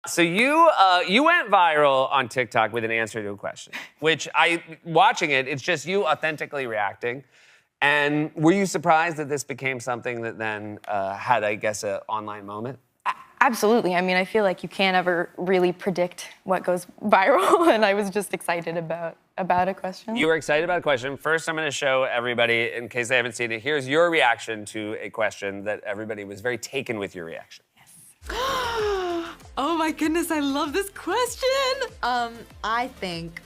So you went viral on TikTok with an answer to a question, which watching it, it's just you authentically reacting. And were you surprised that this became something that then had, I guess, an online moment? Absolutely. I mean, I feel like you can't ever really predict what goes viral, and I was just excited about a question. You were excited about a question. First, I'm going to show everybody, in case they haven't seen it, here's your reaction to a question that everybody was very taken with your reaction. Oh my goodness, I love this question. I think.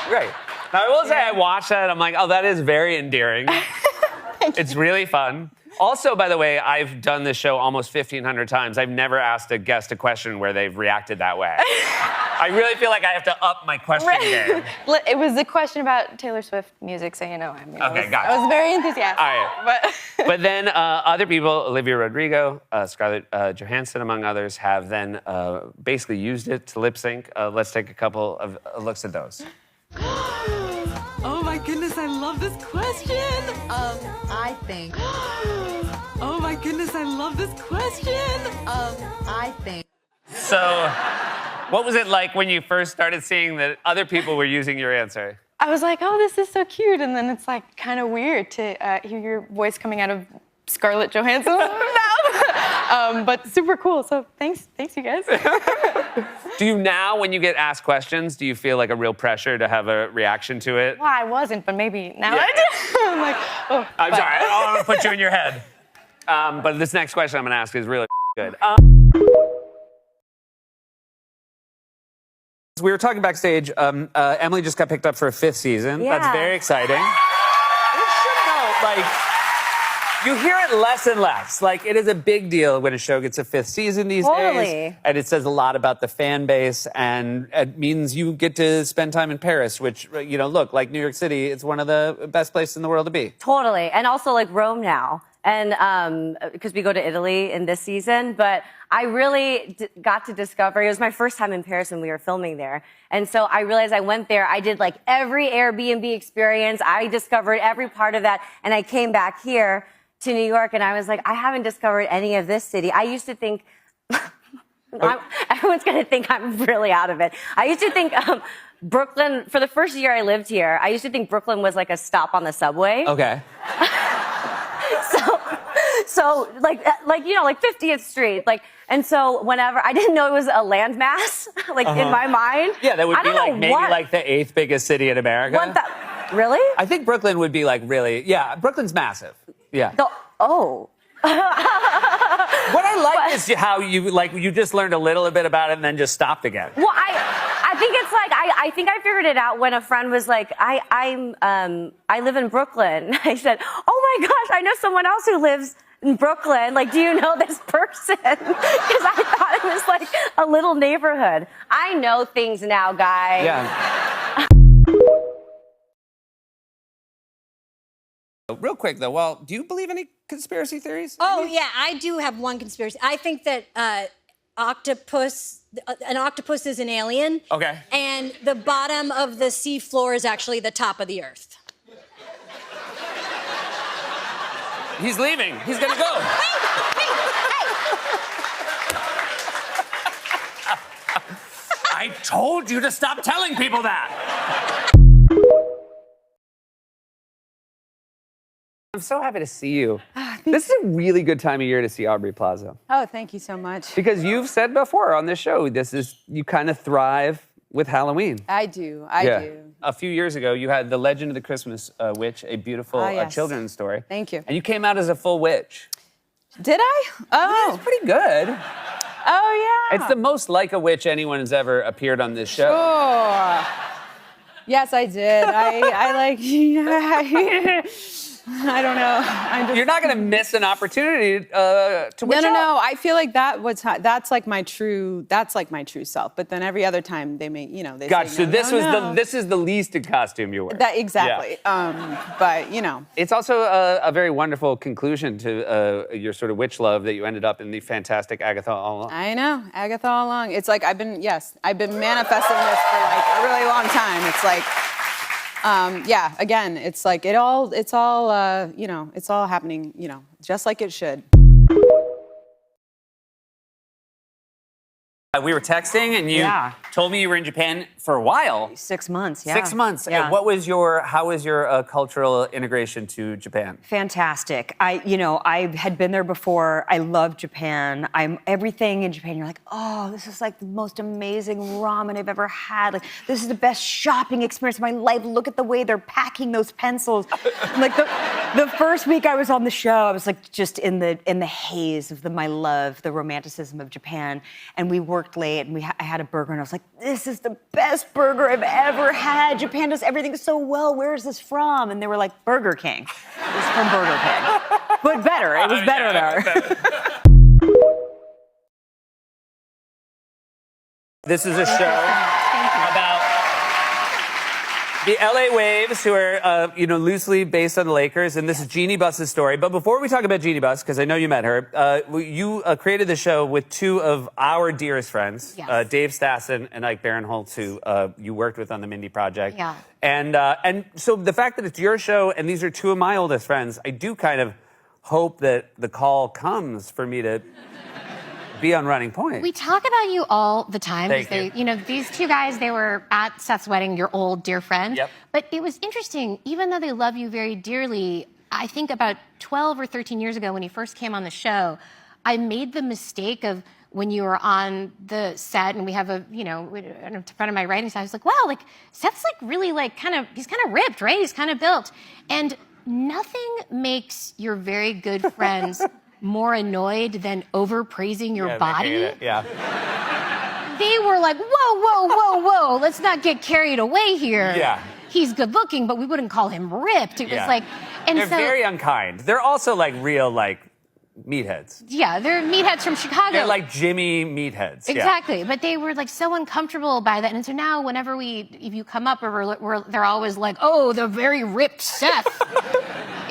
Great. Now, I will say I watched that, I'm like, oh, that is very endearing. It's really fun. Also, by the way, I've done this show almost 1,500 times. I've never asked a guest a question where they've reacted that way. I really feel like I have to up my question game. It was a question about Taylor Swift music, so you know, I mean, Okay, gotcha. I was very enthusiastic. All right. But then other people, Olivia Rodrigo, Scarlett Johansson, among others, have then basically used it to lip sync. Let's take a couple of looks at those. Oh my goodness, I love this question. I think. Oh my goodness, I love this question. I think. So, what was it like when you first started seeing that other people were using your answer? I was like, oh, this is so cute, and then it's like kind of weird to hear your voice coming out of Scarlett Johansson's mouth. But super cool. So thanks you guys. Do you now, when you get asked questions, do you feel like a real pressure to have a reaction to it? Well, I wasn't, but maybe now I do. I'm like, oh. I'm sorry, I don't want to put you in your head. But this next question I'm going to ask is really good. We were talking backstage. Emily just got picked up for a 5th season. Yeah. That's very exciting. You should know, like, you hear it less and less. Like, it is a big deal when a show gets a 5th season these days. And it says a lot about the fan base, and it means you get to spend time in Paris, which, you know, look, like New York City, it's one of the best places in the world to be. Totally. And also like Rome now. And because we go to Italy in this season, but I really got to discover, it was my first time in Paris when we were filming there. And so I realized I went there, I did like every Airbnb experience, I discovered every part of that, and I came back here to New York and I was like, I haven't discovered any of this city. I used to think, everyone's gonna think I'm really out of it. I used to think Brooklyn, for the first year I lived here, I used to think Brooklyn was like a stop on the subway. Okay. So like you know, like 50th Street, like, and so whenever I didn't know it was a landmass, like in my mind. Yeah, that would be like maybe like the 8th biggest city in America. Really? I think Brooklyn would be like really, yeah, Brooklyn's massive. Yeah. Oh. What I like is how you just learned a little bit about it and then just stopped again. Well, I think it's like I think I figured it out when a friend was like, I live in Brooklyn. I said, oh my gosh, I know someone else who lives in Brooklyn. Like, do you know this person? Because I thought it was like a little neighborhood. I know things now, guy. Yeah. Real quick though, well, do you believe any conspiracy theories? Oh yeah, I do have one conspiracy. I think that an octopus is an alien. Okay. And the bottom of the sea floor is actually the top of the earth. He's leaving. He's gonna go. I told you to stop telling people that. I'm so happy to see you. This is a really good time of year to see Aubrey Plaza. Oh, thank you so much. Because you've said before on this show, you kind of thrive with Halloween. I do. I do. A few years ago, you had The Legend of the Christmas Witch, a beautiful yes. children's story. Thank you. And you came out as a full witch. Did I? Oh. It's pretty good. Oh, yeah. It's the most like a witch anyone has ever appeared on this show. Oh. Yes, I did. I like, I don't know. You're not going to miss an opportunity to witch No. I feel like that's like my true self. But then every other time they may, they Gotcha. say, So this is the least costume you wear. Exactly. Yeah. But it's also a very wonderful conclusion to your sort of witch love that you ended up in the fantastic Agatha all along. I know, Agatha all along. It's like I've been manifesting this for like a really long time. It's like. Yeah, again, it's like it's all happening, just like it should. We were texting, and you told me you were in Japan for a while. 6 months, yeah. 6 months. Yeah. And how was your cultural integration to Japan? Fantastic. I had been there before. I love Japan. Everything in Japan. You're like, oh, this is like the most amazing ramen I've ever had. Like, this is the best shopping experience of my life. Look at the way they're packing those pencils. Like the first week I was on the show, I was like just in the haze of my love, the romanticism of Japan. And we worked late, and I had a burger, and I was like, this is the best burger I've ever had. Japan does everything so well. Where is this from? And they were like, Burger King. It was from Burger King. But better. It was better there. This is a show about the LA Waves, who are, loosely based on the Lakers, and this is Jeannie Buss's story. But before we talk about Jeannie Buss, because I know you met her, you created the show with two of our dearest friends, Dave Stassen and Ike Barinholtz, who you worked with on the Mindy Project. Yeah. And so the fact that it's your show and these are two of my oldest friends, I do kind of hope that the call comes for me to be on Running Point. We talk about you all the time. Thank you. These two guys, they were at Seth's wedding, your old dear friend. Yep. But it was interesting, even though they love you very dearly, I think about 12 or 13 years ago when you first came on the show, I made the mistake of when you were on the set and we have in front of my writing side, I was like, wow, like Seth's like really like he's kind of ripped, right? He's kind of built. And nothing makes your very good friends more annoyed than overpraising your body. They hate it. Yeah. They were like, whoa, let's not get carried away here. Yeah. He's good looking, but we wouldn't call him ripped. It was like, and they're very unkind. They're also like real meatheads. Yeah, they're meatheads from Chicago. They're like Jimmy meatheads. Exactly, but they were like so uncomfortable by that, and so now whenever if you come up, they're always like, oh, the very ripped Seth.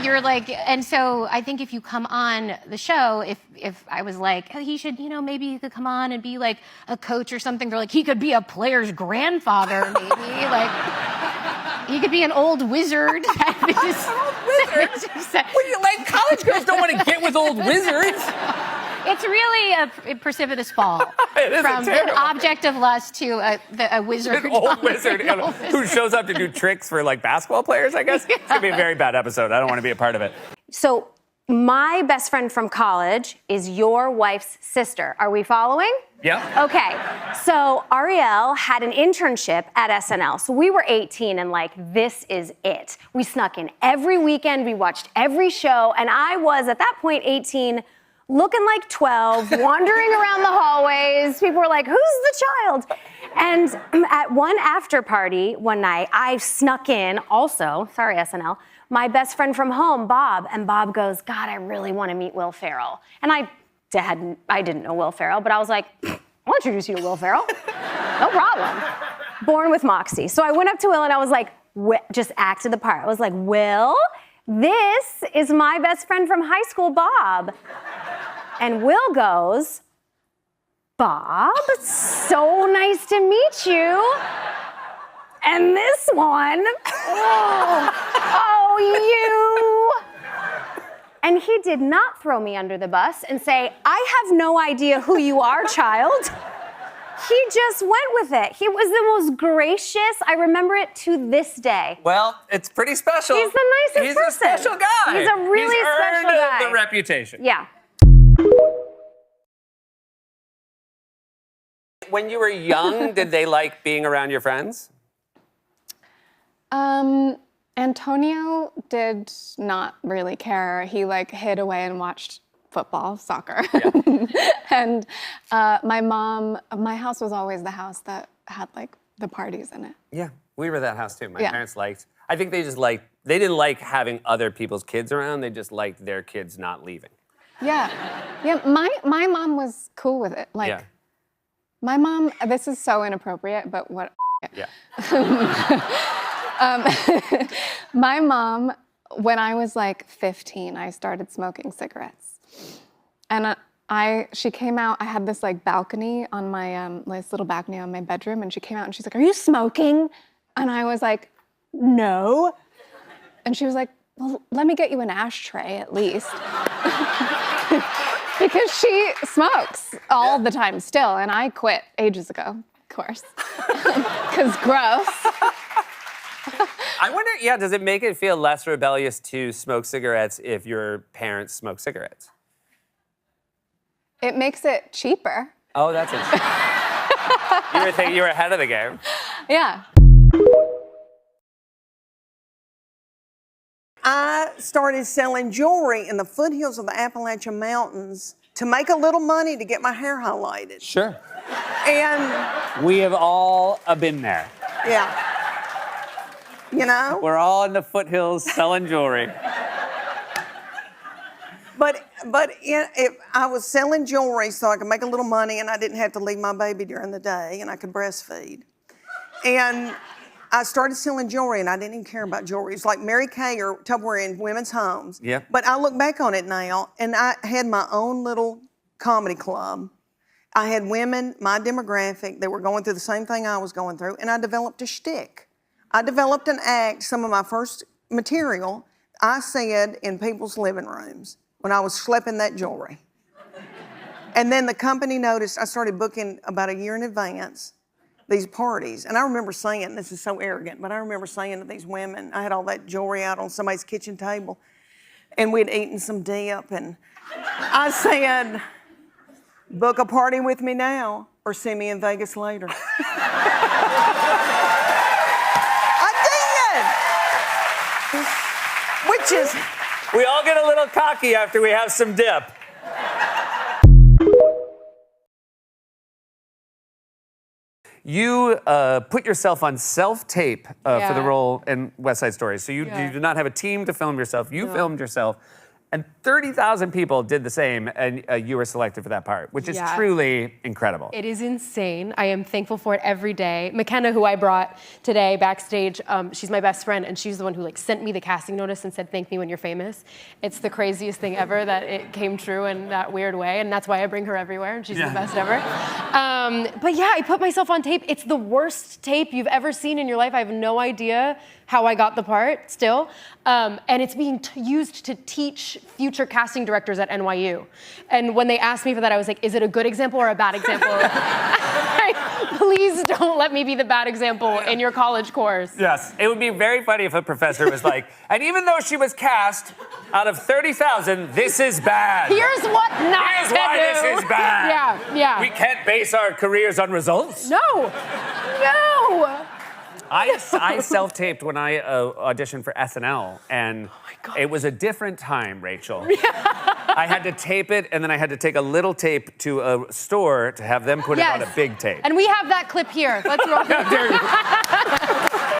You're like, and so I think if you come on the show, if I was like, oh, he should, maybe he could come on and be like a coach or something. They're like, he could be a player's grandfather, maybe. Like, he could be an old wizard. Like college girls don't want to get with old wizards. It's really a precipitous fall from an object of lust to a wizard. An old wizard who shows up to do tricks for like basketball players, I guess. It's going to be a very bad episode. I don't want to be a part of it. So my best friend from college is your wife's sister. Are we following? Yeah. Okay. So Ariel had an internship at SNL. So we were 18 and like, this is it. We snuck in every weekend. We watched every show. And I was, at that point, 18, looking like 12, wandering around the hallways. People were like, who's the child? And at one after party one night, I snuck in also, sorry SNL, my best friend from home, Bob. And Bob goes, God, I really want to meet Will Ferrell. And I didn't know Will Ferrell, but I was like, I'll introduce you to Will Ferrell. No problem. Born with Moxie. So I went up to Will and I was like, just acted the part. I was like, Will, this is my best friend from high school, Bob. And Will goes, Bob, so nice to meet you. And this one, you. And he did not throw me under the bus and say, I have no idea who you are, child. He just went with it. He was the most gracious. I remember it to this day. Well, it's pretty special. He's the nicest person. He's a special guy. He's a really special guy. He's earned the reputation. Yeah. When you were young, did they like being around your friends? Antonio did not really care. He hid away and watched football, soccer. Yeah. And my house was always the house that had the parties in it. Yeah, we were that house too. My parents I think they didn't like having other people's kids around. They just liked their kids not leaving. Yeah. Yeah, my mom was cool with it. My mom, this is so inappropriate, but what? Yeah. My mom, when I was 15, I started smoking cigarettes. And she came out, I had this balcony on my, this little balcony on my bedroom, and she came out and she's like, are you smoking? And I was like, no. And she was like, well, let me get you an ashtray at least. Because she smokes all the time still, and I quit ages ago, of course. Because gross. I wonder, yeah, does it make it feel less rebellious to smoke cigarettes if your parents smoke cigarettes? It makes it cheaper. Oh, that's interesting. You were ahead of the game. Yeah. I started selling jewelry in the foothills of the Appalachian Mountains to make a little money to get my hair highlighted. Sure. And We have all been there. yeah, you know, We're all in the foothills selling jewelry. but if I was selling jewelry so I could make a little money and I didn't have to leave my baby during the day and I could breastfeed. And I started selling jewelry and I didn't even care about jewelry. It's like Mary Kay or Tupperware in women's homes. Yep. But I look back on it now and I had my own little comedy club. I had women, my demographic, that were going through the same thing I was going through, and I developed a shtick. I developed an act, some of my first material, I said in people's living rooms when I was schlepping that jewelry. And then the company noticed I started booking about a year in advance these parties. And I remember saying, this is so arrogant, but I remember saying to these women, I had all that jewelry out on somebody's kitchen table, and we'd eaten some dip, and I said, book a party with me now or see me in Vegas later. I did! Which is... We all get a little cocky after we have some dip. You put yourself on self-tape for the role in West Side Story. So you did not have a team to film yourself. You filmed yourself. And 30,000 people did the same, and you were selected for that part, which is truly incredible. It is insane. I am thankful for it every day. McKenna, who I brought today backstage, she's my best friend, and she's the one who sent me the casting notice and said, "Thank me when you're famous." It's the craziest thing ever that it came true in that weird way, and that's why I bring her everywhere, and she's the best ever. But yeah, I put myself on tape. It's the worst tape you've ever seen in your life. I have no idea how I got the part still. And it's being used to teach future casting directors at NYU. And when they asked me for that, I was like, is it a good example or a bad example? Please don't let me be the bad example in your college course. Yes, it would be very funny if a professor was like, and even though she was cast out of 30,000, this is bad. Here's what not Here's to why do. this is bad. Yeah. We can't base our careers on results. No. I self-taped when I auditioned for SNL, and it was a different time, Rachel. I had to tape it, and then I had to take a little tape to a store to have them put it on a big tape. And we have that clip here. Let's roll it.